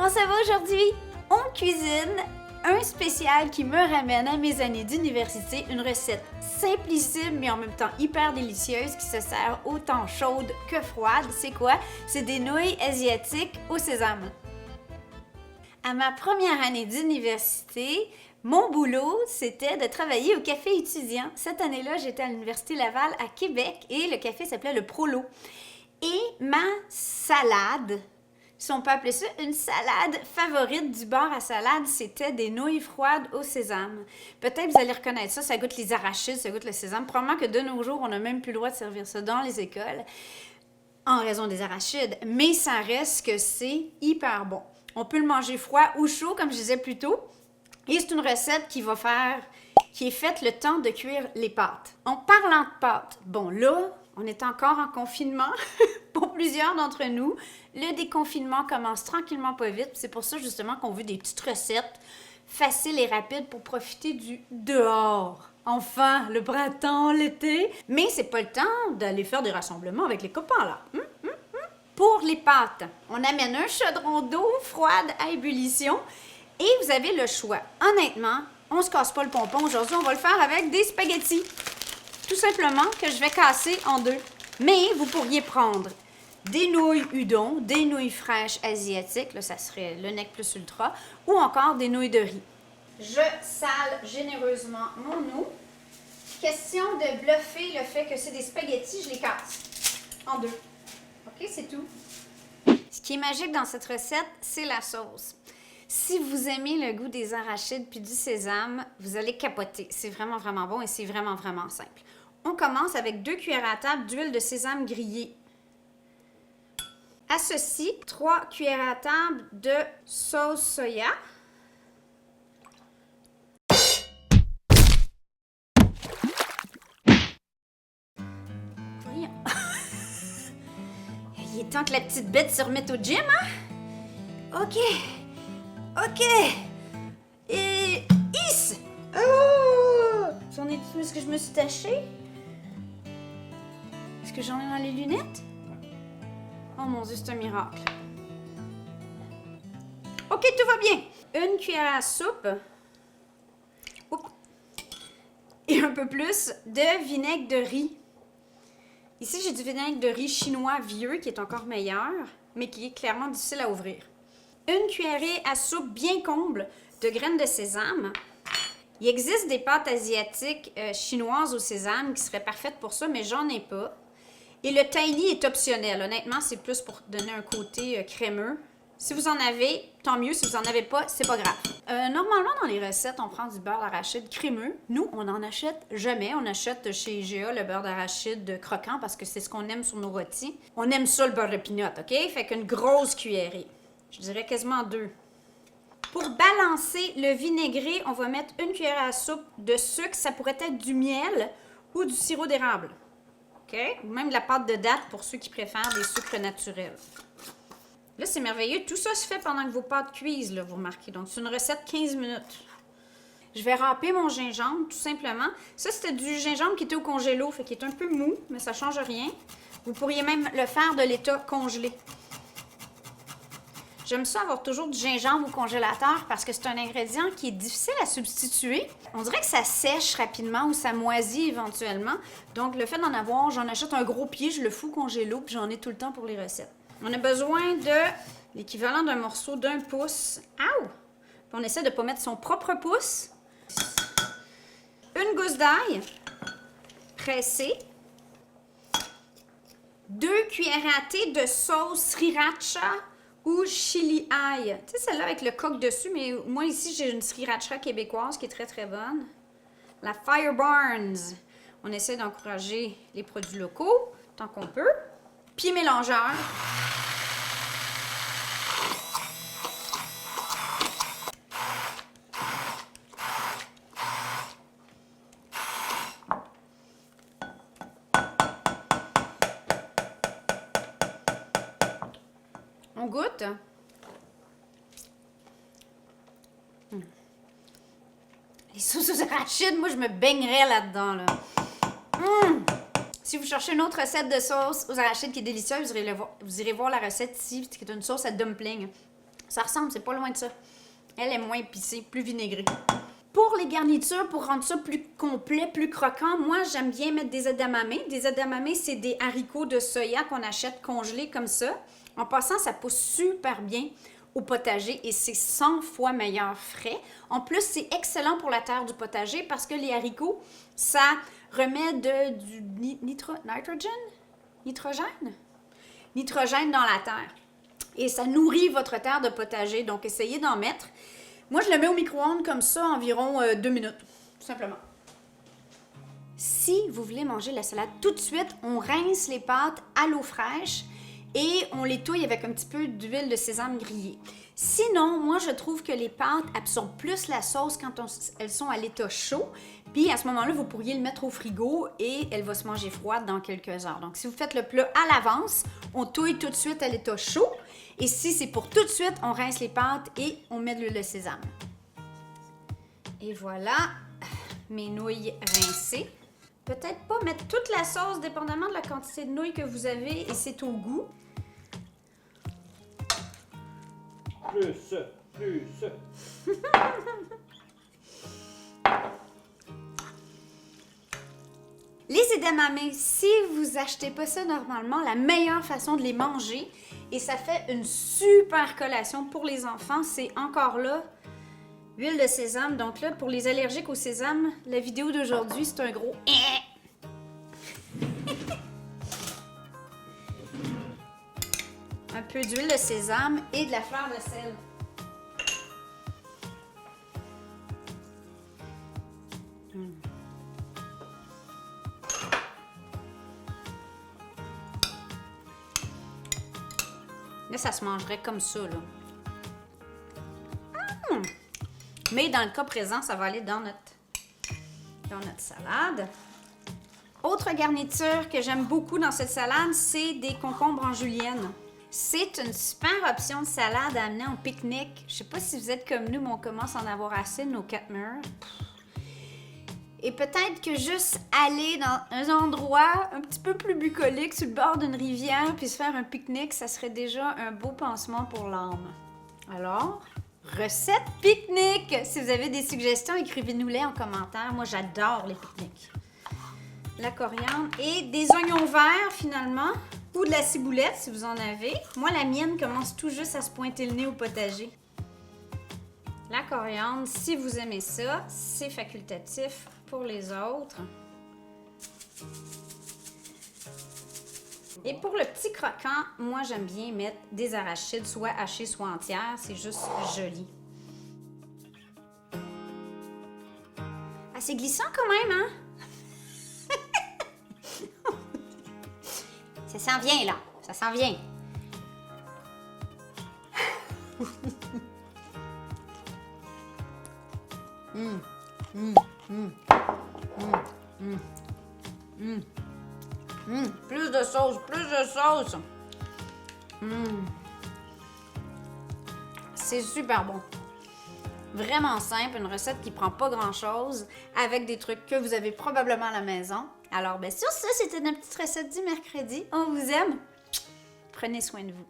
Comment ça va aujourd'hui? On cuisine un spécial qui me ramène à mes années d'université, une recette simplissime mais en même temps hyper délicieuse qui se sert autant chaude que froide. C'est quoi? C'est des nouilles asiatiques au sésame. À ma première année d'université, mon boulot, c'était de travailler au café étudiant. Cette année-là, j'étais à l'Université Laval à Québec et le café s'appelait le Prolo. Et ma salade, si on peut appeler ça une salade favorite du bar à salade, c'était des nouilles froides au sésame. Peut-être vous allez reconnaître ça, ça goûte les arachides, ça goûte le sésame. Probablement que de nos jours, on n'a même plus le droit de servir ça dans les écoles en raison des arachides, mais ça reste que c'est hyper bon. On peut le manger froid ou chaud, comme je disais plus tôt. Et c'est une recette qui est faite le temps de cuire les pâtes. En parlant de pâtes, bon là, on est encore en confinement pour plusieurs d'entre nous. Le déconfinement commence tranquillement pas vite. C'est pour ça justement qu'on veut des petites recettes faciles et rapides pour profiter du dehors. Enfin, le printemps, l'été. Mais c'est pas le temps d'aller faire des rassemblements avec les copains là. Pour les pâtes, on amène un chaudron d'eau froide à ébullition et vous avez le choix. Honnêtement, on se casse pas le pompon. Aujourd'hui, on va le faire avec des spaghettis. Tout simplement que je vais casser en deux. Mais vous pourriez prendre des nouilles udon, des nouilles fraîches asiatiques, là ça serait le nec plus ultra, ou encore des nouilles de riz. Je sale généreusement mon eau. Question de bluffer le fait que c'est des spaghettis, je les casse en deux. OK, c'est tout. Ce qui est magique dans cette recette, c'est la sauce. Si vous aimez le goût des arachides puis du sésame, vous allez capoter. C'est vraiment, vraiment bon et c'est vraiment, vraiment simple. On commence avec 2 cuillères à table d'huile de sésame grillée. À ceci, 3 cuillères à table de sauce soya. Voyons. Il est temps que la petite bête se remette au gym, hein? OK. Et... Is! Oh! J'en ai... Est-ce que je me suis tachée? Est-ce que j'en ai dans les lunettes? Oh mon Dieu, c'est un miracle. OK, tout va bien. 1 cuillère à soupe. Oups. Et un peu plus de vinaigre de riz. Ici, j'ai du vinaigre de riz chinois vieux qui est encore meilleur, mais qui est clairement difficile à ouvrir. 1 cuillerée à soupe bien comble de graines de sésame. Il existe des pâtes asiatiques chinoises au sésame qui seraient parfaites pour ça, mais j'en ai pas. Et le tahini est optionnel. Honnêtement, c'est plus pour donner un côté crémeux. Si vous en avez, tant mieux. Si vous n'en avez pas, c'est pas grave. Normalement, dans les recettes, on prend du beurre d'arachide crémeux. Nous, on n'en achète jamais. On achète chez IGA le beurre d'arachide croquant parce que c'est ce qu'on aime sur nos rôtis. On aime ça, le beurre de pinot, OK? Fait qu'une grosse cuillerée. Je dirais quasiment 2. Pour balancer le vinaigré, on va mettre 1 cuillère à soupe de sucre. Ça pourrait être du miel ou du sirop d'érable. OK? Ou même de la pâte de date pour ceux qui préfèrent des sucres naturels. Là, c'est merveilleux. Tout ça se fait pendant que vos pâtes cuisent, là, vous remarquez. Donc, c'est une recette 15 minutes. Je vais râper mon gingembre, tout simplement. Ça, c'était du gingembre qui était au congélo, fait qu'il est un peu mou, mais ça ne change rien. Vous pourriez même le faire de l'état congelé. J'aime ça avoir toujours du gingembre au congélateur parce que c'est un ingrédient qui est difficile à substituer. On dirait que ça sèche rapidement ou ça moisit éventuellement. Donc, le fait d'en avoir, j'en achète un gros pied, je le fous au congélo, puis j'en ai tout le temps pour les recettes. On a besoin de l'équivalent d'un morceau d'1 pouce. Aouh! Puis on essaie de ne pas mettre son propre pouce. 1 gousse d'ail pressée. 2 cuillères à thé de sauce sriracha ou chili ail. Tu sais, celle-là avec le coq dessus, mais moi ici, j'ai une sriracha québécoise qui est très, très bonne. La Fire Barnes. On essaie d'encourager les produits locaux tant qu'on peut. Pied mélangeur. On goûte. Les sauces aux arachides, moi, je me baignerais là-dedans, là. Si vous cherchez une autre recette de sauce aux arachides qui est délicieuse, vous irez voir la recette ici, qui est une sauce à dumpling. Ça ressemble, c'est pas loin de ça. Elle est moins épicée, plus vinaigrée. Pour les garnitures, pour rendre ça plus complet, plus croquant, moi, j'aime bien mettre des edamame. Des edamame, c'est des haricots de soya qu'on achète congelés comme ça. En passant, ça pousse super bien au potager et c'est 100 fois meilleur frais. En plus, c'est excellent pour la terre du potager parce que les haricots, ça remet du nitrogène dans la terre. Et ça nourrit votre terre de potager, donc essayez d'en mettre. Moi, je le mets au micro-ondes comme ça, environ 2 minutes, tout simplement. Si vous voulez manger la salade tout de suite, on rince les pâtes à l'eau fraîche et on les touille avec un petit peu d'huile de sésame grillée. Sinon, moi, je trouve que les pâtes absorbent plus la sauce quand elles sont à l'état chaud. Puis, à ce moment-là, vous pourriez le mettre au frigo et elle va se manger froide dans quelques heures. Donc, si vous faites le plat à l'avance, on touille tout de suite à l'état chaud. Et si c'est pour tout de suite, on rince les pâtes et on met de l'huile de sésame. Et voilà, mes nouilles rincées. Peut-être pas mettre toute la sauce, dépendamment de la quantité de nouilles que vous avez, et c'est au goût. Plus. Les edamame, si vous achetez pas ça normalement, la meilleure façon de les manger, et ça fait une super collation pour les enfants, c'est encore là, huile de sésame. Donc là, pour les allergiques au sésame, la vidéo d'aujourd'hui, c'est un gros un peu d'huile de sésame et de la fleur de sel. Là, ça se mangerait comme ça, là. Mais dans le cas présent, ça va aller dans notre salade. Autre garniture que j'aime beaucoup dans cette salade, c'est des concombres en julienne. C'est une super option de salade à amener en pique-nique. Je sais pas si vous êtes comme nous, mais on commence à en avoir assez de nos 4 murs. Et peut-être que juste aller dans un endroit un petit peu plus bucolique, sur le bord d'une rivière, puis se faire un pique-nique, ça serait déjà un beau pansement pour l'âme. Alors, recette pique-nique! Si vous avez des suggestions, écrivez-nous-les en commentaire. Moi, j'adore les pique-niques. La coriandre et des oignons verts, finalement, ou de la ciboulette, si vous en avez. Moi, la mienne commence tout juste à se pointer le nez au potager. La coriandre, si vous aimez ça, c'est facultatif pour les autres. Et pour le petit croquant, moi j'aime bien mettre des arachides, soit hachées, soit entières. C'est juste joli. Ah, c'est glissant quand même, hein? Ça s'en vient, là. Ça s'en vient. Plus de sauce, plus de sauce. C'est super bon. Vraiment simple, une recette qui prend pas grand-chose, avec des trucs que vous avez probablement à la maison. Alors, sur ça, c'était notre petite recette du mercredi. On vous aime. Prenez soin de vous.